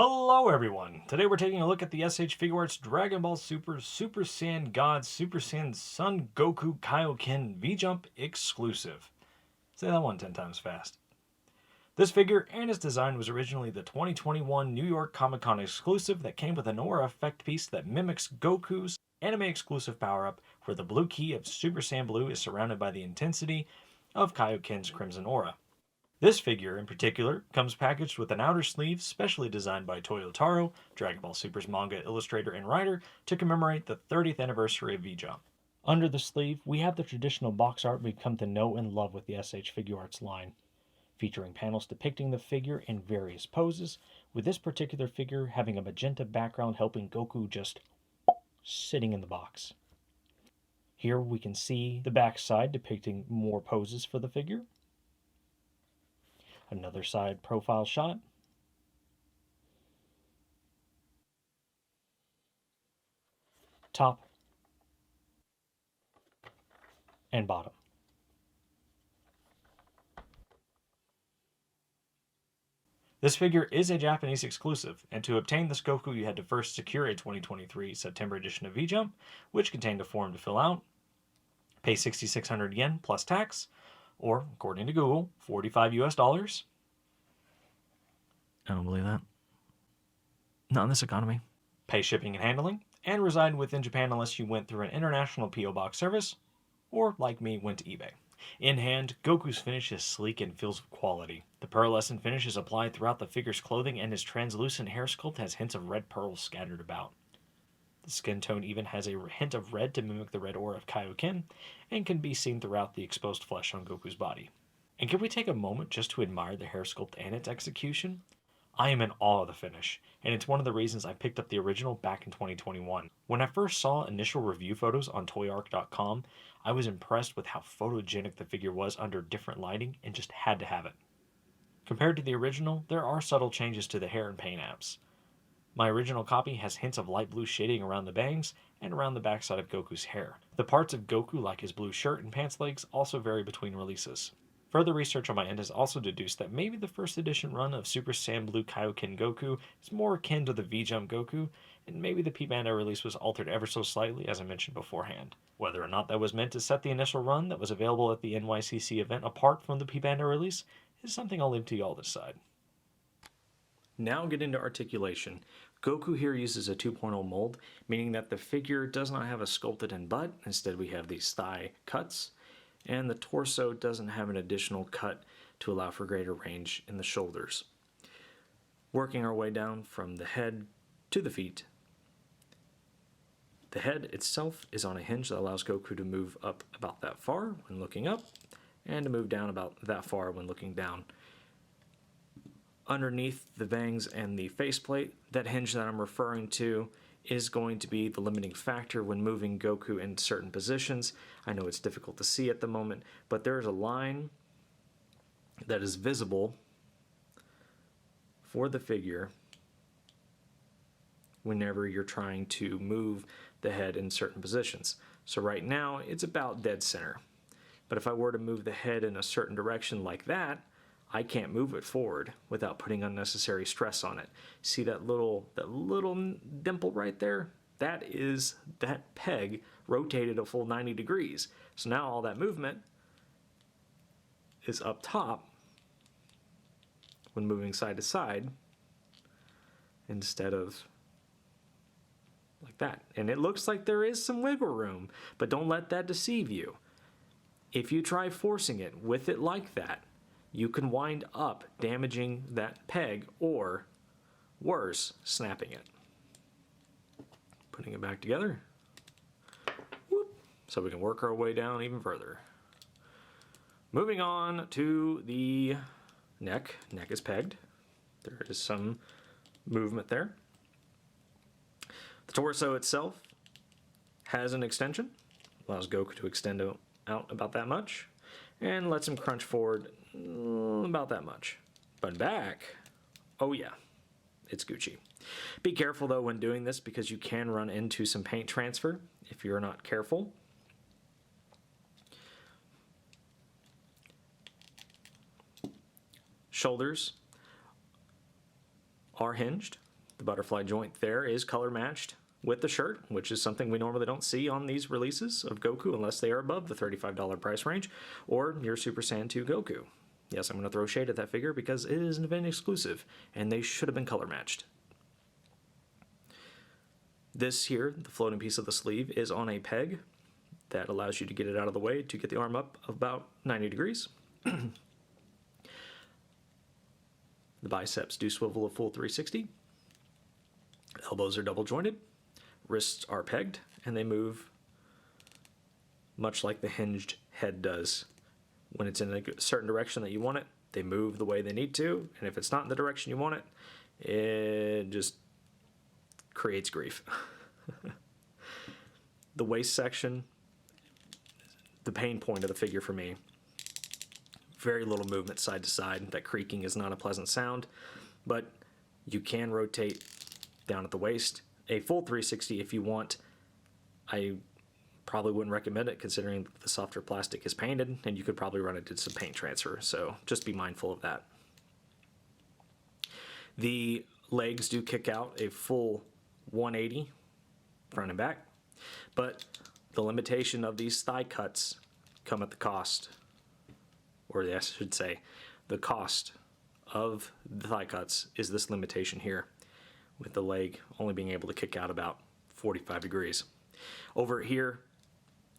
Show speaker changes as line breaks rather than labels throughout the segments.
Hello everyone! Today we're taking a look at the S.H.Figuarts Dragon Ball Super Super Saiyan God Super Saiyan Son Goku Kaio-Ken V-Jump exclusive. Say that one 10 times fast. This figure and its design was originally the 2021 New York Comic Con exclusive that came with an aura effect piece that mimics Goku's anime exclusive power-up, where the blue key of Super Saiyan Blue is surrounded by the intensity of Kaio-Ken's crimson aura. This figure, in particular, comes packaged with an outer sleeve specially designed by Toyo Taro, Dragon Ball Super's manga illustrator and writer, to commemorate the 30th anniversary of V-Jump. Under the sleeve, we have the traditional box art we've come to know and love with the S.H.Figuarts line, featuring panels depicting the figure in various poses, with this particular figure having a magenta background helping Goku just sitting in the box. Here we can see the back side depicting more poses for the figure. Another side profile shot. Top and bottom. This figure is a Japanese exclusive, and to obtain this Goku you had to first secure a 2023 September edition of V-Jump, which contained a form to fill out, pay 6,600 yen plus tax, or, according to Google, $45 US. I don't believe that. Not in this economy. Pay shipping and handling, and reside within Japan unless you went through an international P.O. Box service, or, like me, went to eBay. In hand, Goku's finish is sleek and feels of quality. The pearlescent finish is applied throughout the figure's clothing, and his translucent hair sculpt has hints of red pearls scattered about. The skin tone even has a hint of red to mimic the red aura of Kaio-Ken, and can be seen throughout the exposed flesh on Goku's body. And can we take a moment just to admire the hair sculpt and its execution? I am in awe of the finish, and it's one of the reasons I picked up the original back in 2021. When I first saw initial review photos on toyark.com, I was impressed with how photogenic the figure was under different lighting and just had to have it. Compared to the original, there are subtle changes to the hair and paint apps. My original copy has hints of light blue shading around the bangs and around the backside of Goku's hair. The parts of Goku, like his blue shirt and pants legs, also vary between releases. Further research on my end has also deduced that maybe the first edition run of Super Saiyan Blue Kaio-Ken Goku is more akin to the V-Jump Goku, and maybe the P-Banda release was altered ever so slightly, as I mentioned beforehand. Whether or not that was meant to set the initial run that was available at the NYCC event apart from the P-Banda release is something I'll leave to y'all to decide. Now get into articulation. Goku here uses a 2.0 mold, meaning that the figure does not have a sculpted in butt. Instead we have these thigh cuts, and the torso doesn't have an additional cut to allow for greater range in the shoulders. Working our way down from the head to the feet. The head itself is on a hinge that allows Goku to move up about that far when looking up, and to move down about that far when looking down. Underneath the bangs and the faceplate, that hinge that I'm referring to is going to be the limiting factor when moving Goku in certain positions. I know it's difficult to see at the moment, but there is a line that is visible for the figure whenever you're trying to move the head in certain positions. So right now, it's about dead center. But if I were to move the head in a certain direction like that, I can't move it forward without putting unnecessary stress on it. See that little dimple right there? That is that peg rotated a full 90 degrees. So now all that movement is up top when moving side to side instead of like that. And it looks like there is some wiggle room, but don't let that deceive you. If you try forcing it with it like that, you can wind up damaging that peg, or worse, snapping it. Putting it back together. Whoop, so we can work our way down even further. Moving on to the neck. Neck is pegged. There is some movement there. The torso itself has an extension. Allows Goku to extend out about that much, and lets him crunch forward about that much. But back, oh yeah, it's Gucci. Be careful though when doing this, because you can run into some paint transfer if you're not careful. Shoulders are hinged,
The butterfly joint there is color matched with the shirt, which is something we normally don't see on these releases of Goku unless they are above the $35 price range, or your Super Saiyan 2 Goku. Yes, I'm going to throw shade at that figure because it is an event exclusive, and they should have been color matched. This here, the floating piece of the sleeve, is on a peg that allows you to get it out of the way to get the arm up about 90 degrees. The biceps do swivel a full 360. Elbows are double jointed. Wrists are pegged, and they move much like the hinged head does. When it's in a certain direction that you want it, they move the way they need to, and if it's not in the direction you want it, it just creates grief. The waist section, the pain point of the figure for me. Very little movement side to side. That creaking is not a pleasant sound, but you can rotate down at the waist. A full 360 if you want. I probably wouldn't recommend it considering the softer plastic is painted, and you could probably run into some paint transfer, so just be mindful of that. The legs do kick out a full 180 front and back, but the limitation of these thigh cuts come at the cost, or I should say, the cost of the thigh cuts is this limitation here, with the leg only being able to kick out about 45 degrees. Over here,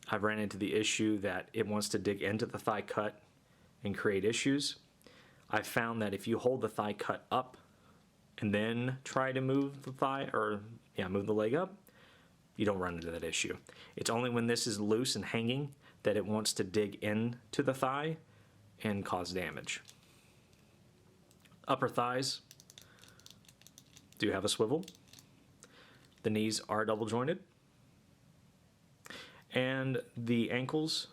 I've ran into the issue that it wants to dig into the thigh cut and create issues. I've found that if you hold the thigh cut up and then try to move the thigh, or move the leg up, you don't run into that issue. It's only when this is loose and hanging that it wants to dig into the thigh and cause damage. Upper thighs do have a swivel. The knees are double jointed. And the ankles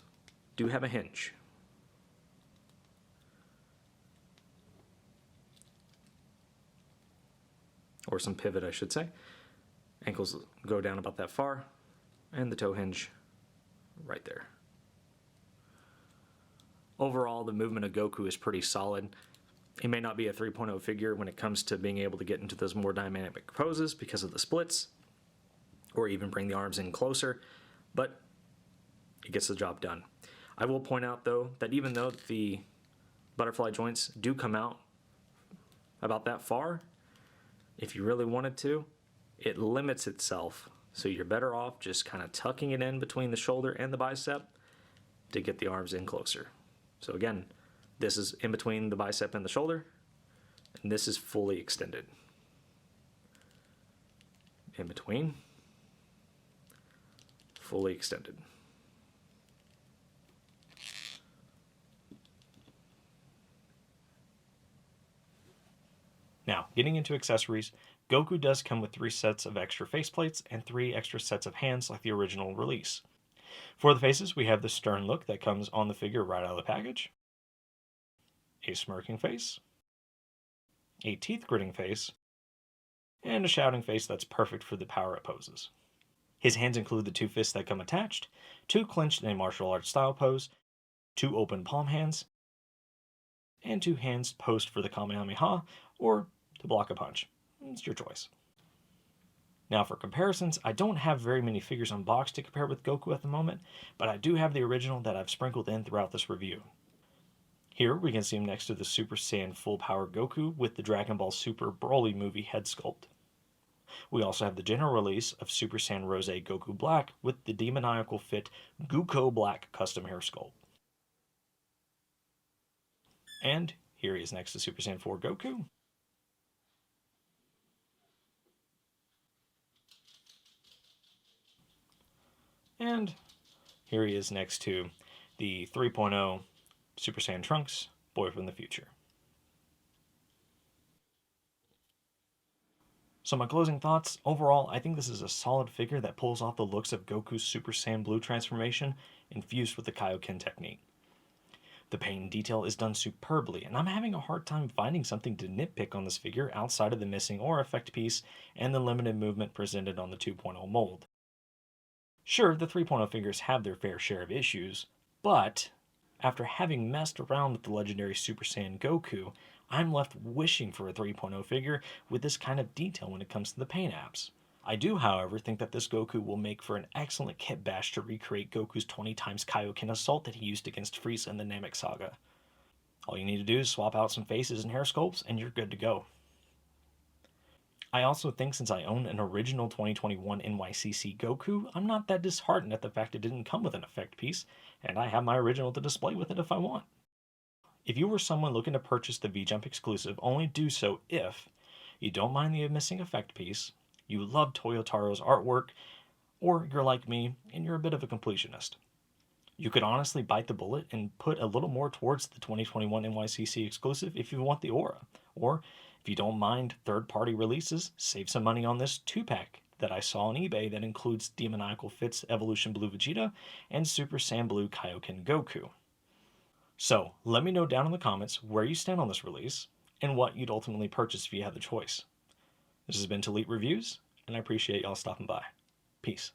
do have a hinge. Or some pivot, I should say. Ankles go down about that far, and the toe hinge right there. Overall, the movement of Goku is pretty solid. It may not be a 3.0 figure when it comes to being able to get into those more dynamic poses because of the splits, or even bring the arms in closer, but it gets the job done. I will point out, though, that even though the butterfly joints do come out about that far, if you really wanted to, it limits itself. So you're better off just kind of tucking it in between the shoulder and the bicep to get the arms in closer. So again, this is in between the bicep and the shoulder, and this is fully extended. In between, fully extended.
Now, getting into accessories, Goku does come with 3 sets of extra faceplates and 3 extra sets of hands like the original release. For the faces, we have the stern look that comes on the figure right out of the package, a smirking face, a teeth-gritting face, and a shouting face that's perfect for the power-up poses. His hands include the 2 fists that come attached, 2 clenched in a martial arts style pose, 2 open palm hands, and 2 hands posed for the Kamehameha or to block a punch. It's your choice. Now for comparisons, I don't have very many figures on box to compare with Goku at the moment, but I do have the original that I've sprinkled in throughout this review. Here we can see him next to the Super Saiyan Full Power Goku with the Dragon Ball Super Broly movie head sculpt. We also have the general release of Super Saiyan Rose Goku Black with the demoniacal fit Goku Black custom hair sculpt. And here he is next to Super Saiyan 4 Goku. And here he is next to the 3.0 Super Saiyan Trunks, Boy from the Future. So my closing thoughts, overall, I think this is a solid figure that pulls off the looks of Goku's Super Saiyan Blue transformation infused with the Kaio-Ken technique. The paint and detail is done superbly, and I'm having a hard time finding something to nitpick on this figure outside of the missing aura effect piece and the limited movement presented on the 2.0 mold. Sure, the 3.0 figures have their fair share of issues, but after having messed around with the legendary Super Saiyan Goku, I'm left wishing for a 3.0 figure with this kind of detail when it comes to the paint apps. I do, however, think that this Goku will make for an excellent kit bash to recreate Goku's 20 times Kaioken assault that he used against Frieza in the Namek Saga. All you need to do is swap out some faces and hair sculpts, and you're good to go. I also think since I own an original 2021 NYCC Goku, I'm not that disheartened at the fact it didn't come with an effect piece, and I have my original to display with it if I want. If you were someone looking to purchase the V-Jump exclusive, only do so if you don't mind the missing effect piece, you love Toyotaro's artwork, or you're like me and you're a bit of a completionist. You could honestly bite the bullet and put a little more towards the 2021 NYCC exclusive if you want the aura, or if you don't mind third-party releases, save some money on this 2-pack that I saw on eBay that includes Demoniacal Fits Evolution Blue Vegeta and Super Saiyan Blue Kaioken Goku. So, let me know down in the comments where you stand on this release and what you'd ultimately purchase if you had the choice. This has been Elite Reviews, and I appreciate y'all stopping by. Peace.